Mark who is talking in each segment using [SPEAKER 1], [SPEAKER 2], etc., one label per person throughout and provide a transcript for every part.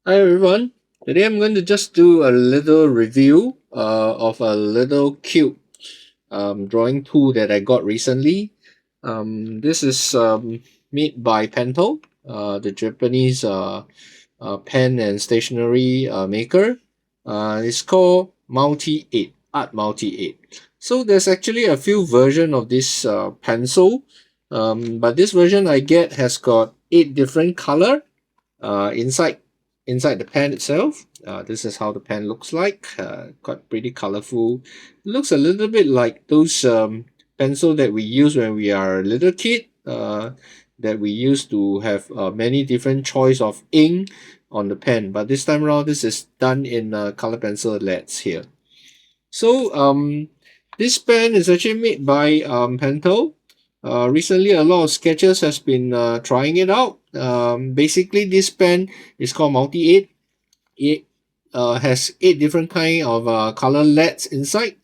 [SPEAKER 1] Hi everyone. Today I'm going to just do a little review of a little cute drawing tool that I got recently. This is made by Pentel, the Japanese pen and stationery maker. It's called Multi 8, Art Multi 8. So there's actually a few versions of this pencil, but this version I get has got 8 different color inside the pen itself. This is how the pen looks like. Quite pretty colorful. Looks a little bit like those pencil that we use when we are a little kid. That we used to have many different choice of ink on the pen, but this time around this is done in color pencil leads here. So this pen is actually made by Pentel. Recently, a lot of sketchers has been trying it out. Basically, this pen is called Multi 8. It has 8 different kind of color LEDs inside.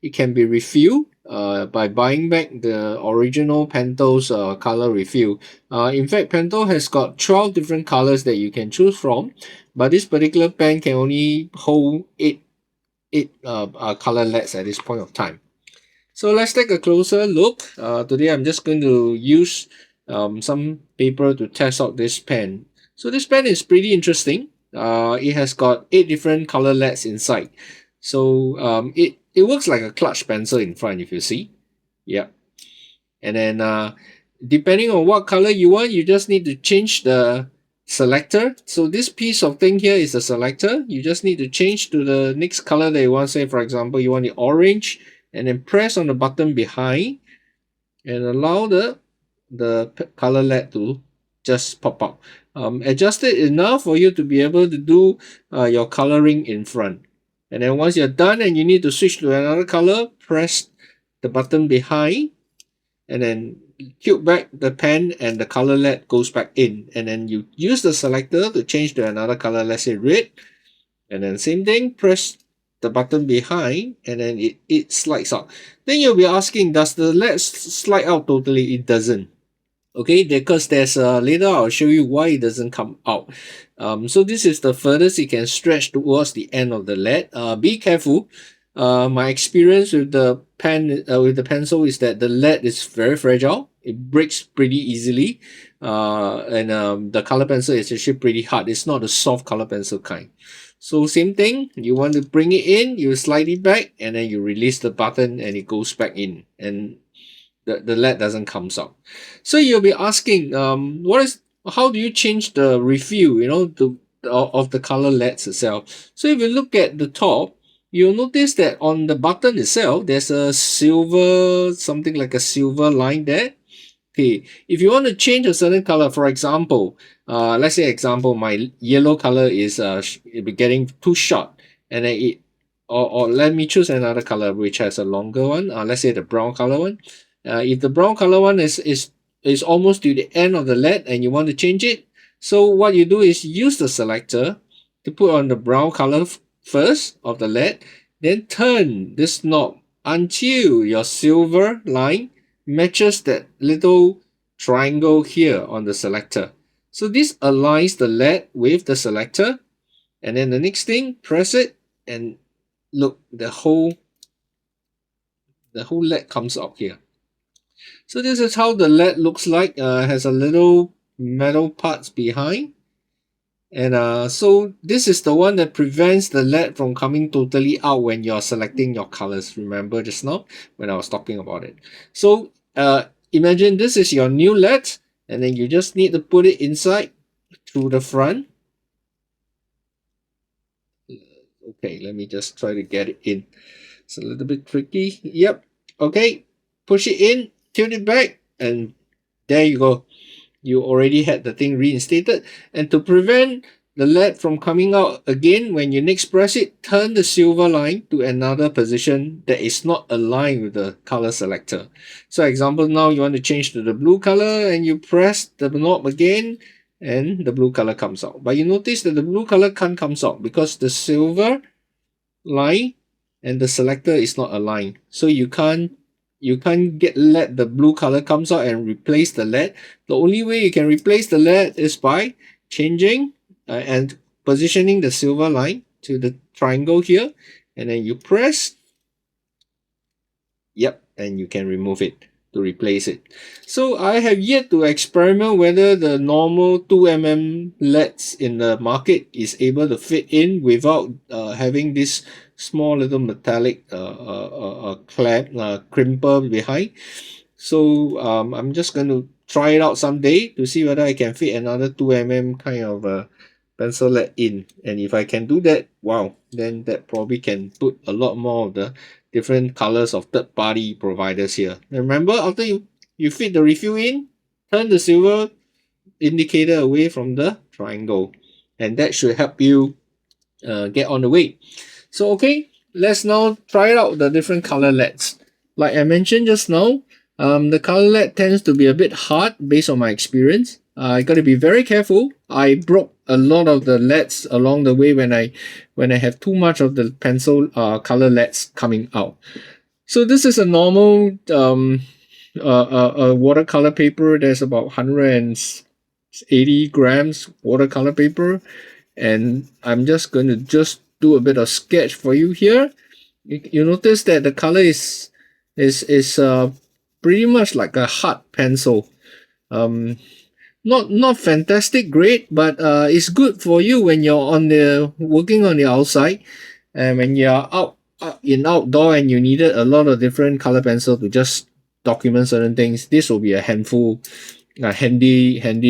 [SPEAKER 1] It can be refilled by buying back the original Pentel's color refill. In fact, Pentel has got 12 different colors that you can choose from, but this particular pen can only hold 8 color LEDs at this point of time. So let's take a closer look. Today I'm just going to use some paper to test out this pen. So this pen is pretty interesting. It has got 8 different color LEDs inside. So it works like a clutch pencil in front, if you see. Yeah. And then depending on what color you want, you just need to change the selector. So this piece of thing here is the selector. You just need to change to the next color that you want. Say, for example, you want the orange, and then press on the button behind and allow the color LED to just pop up. Adjust it enough for you to be able to do your coloring in front. And then once you're done and you need to switch to another color, press the button behind and then tilt back the pen and the color LED goes back in. And then you use the selector to change to another color, let's say red. And then same thing, press the button behind and then it slides out. Then you'll be asking, does the LED slide out totally? It doesn't. Okay, because there's later I'll show you why it doesn't come out. So this is the furthest it can stretch towards the end of the LED. Be careful. My experience with the pen with the pencil is that the LED is very fragile. It breaks pretty easily. And the color pencil is actually pretty hard. It's not a soft color pencil kind. So same thing, you want to bring it in, you slide it back, and then you release the button and it goes back in, and the LED doesn't come out. So you'll be asking, how do you change the refill, of the color LEDs itself? So if you look at the top, you'll notice that on the button itself, there's a silver, something like a silver line there. Okay, if you want to change a certain color, for example, let's say my yellow color is getting too short, and then or let me choose another color which has a longer one. Let's say the brown color one. If the brown color one is almost to the end of the LED and you want to change it, so what you do is use the selector to put on the brown color first of the LED, then turn this knob until your silver line matches that little triangle here on the selector. So this aligns the LED with the selector, and then the next thing, press it, and look, the whole LED comes out here. So this is how the LED looks like. Has a little metal parts behind, and so this is the one that prevents the LED from coming totally out when you're selecting your colors. Remember just now when I was talking about it. So imagine this is your new LED, and then you just need to put it inside through the front. Okay, let me just try to get it in. It's a little bit tricky. Yep. Okay, push it in, tilt it back, and there you go. You already had the thing reinstated. And to prevent the LED from coming out again, when you next press it, turn the silver line to another position that is not aligned with the color selector. So example, now you want to change to the blue color and you press the knob again and the blue color comes out. But you notice that the blue color can't come out because the silver line and the selector is not aligned. So you can't let the blue color comes out and replace the LED. The only way you can replace the LED is by changing and positioning the silver line to the triangle here, and then you press. Yep, and you can remove it to replace it. So I have yet to experiment whether the normal 2mm LEDs in the market is able to fit in without having this small little metallic crimper behind. So I'm just going to try it out someday to see whether I can fit another 2mm kind of pencil LED in. And if I can do that, wow, then that probably can put a lot more of the different colors of third-party providers here. And remember, after you fit the refill in, turn the silver indicator away from the triangle, and that should help you get on the way. So okay, let's now try out the different color LEDs. Like I mentioned just now, the color LED tends to be a bit hard based on my experience. I got to be very careful. I broke a lot of the LEDs along the way when I have too much of the pencil color LEDs coming out. So this is a normal watercolor paper. There's about 180 grams watercolor paper, and I'm just going to do a bit of sketch for you here. You notice that the color is pretty much like a hard pencil. Not fantastic great, but it's good for you when you're working on the outside, and when you're in outdoor and you needed a lot of different color pencil to just document certain things. This will be a handy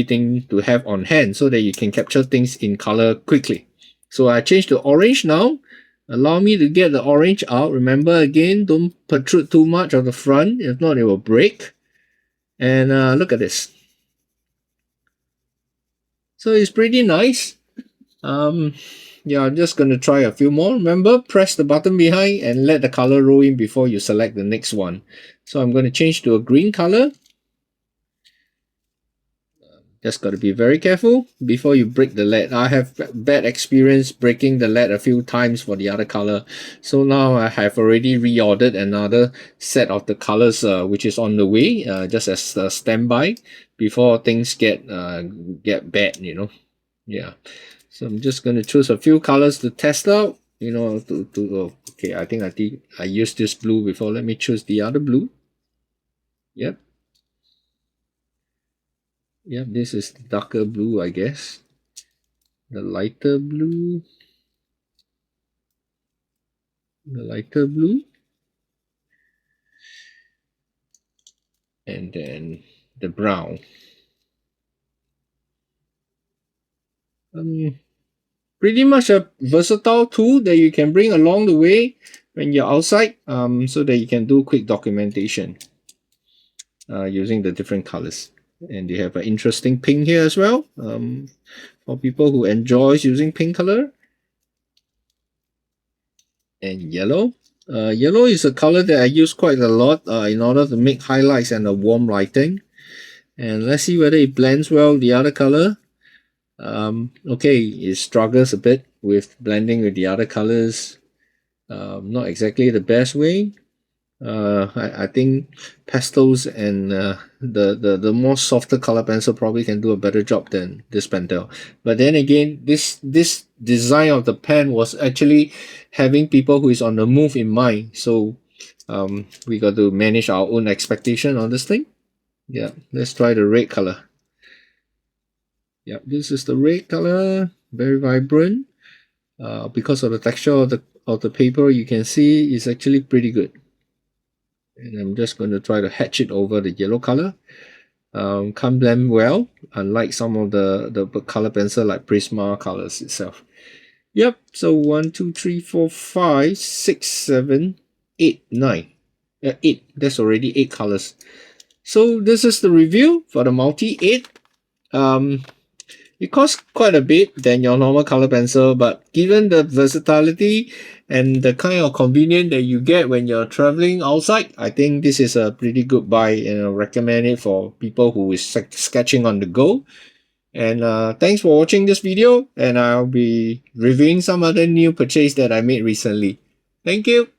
[SPEAKER 1] thing to have on hand so that you can capture things in color quickly. So I changed to orange now. Allow me to get the orange out. Remember, again, don't protrude too much of the front, if not it will break. And look at this. So it's pretty nice. Yeah, I'm just going to try a few more. Remember, press the button behind and let the color roll in before you select the next one. So I'm going to change to a green color. Just got to be very careful before you break the LED. I have bad experience breaking the LED a few times for the other color. So now I have already reordered another set of the colors which is on the way, just as a standby before things get bad, you know. Yeah. So I'm just going to choose a few colors to test out, you know, okay, I think I used this blue before. Let me choose the other blue. Yep. Yep, this is darker blue, I guess. The lighter blue. The lighter blue. And then the brown. Pretty much a versatile tool that you can bring along the way when you're outside, so that you can do quick documentation using the different colors. And they have an interesting pink here as well, for people who enjoys using pink color. And yellow. Yellow is a color that I use quite a lot in order to make highlights and a warm lighting. And let's see whether it blends well with the other color. Okay, it struggles a bit with blending with the other colors. Not exactly the best way. I think pastels and the more softer color pencil probably can do a better job than this Pentel. But then again, this design of the pen was actually having people who is on the move in mind. So we got to manage our own expectation on this thing. Yeah, let's try the red color. Yeah, this is the red color, very vibrant. Because of the texture of the paper, you can see it's actually pretty good. And I'm just going to try to hatch it over the yellow color. Can't blend well, unlike some of the color pencil like Prisma colors itself. Yep, so 1, 2, 3, 4, 5, 6, 7, 8, 9. 8. That's already 8 colors. So this is the review for the Multi 8. It costs quite a bit than your normal color pencil, but given the versatility and the kind of convenience that you get when you're traveling outside, I think this is a pretty good buy, and I recommend it for people who is sketching on the go. And thanks for watching this video, and I'll be reviewing some other new purchase that I made recently. Thank you.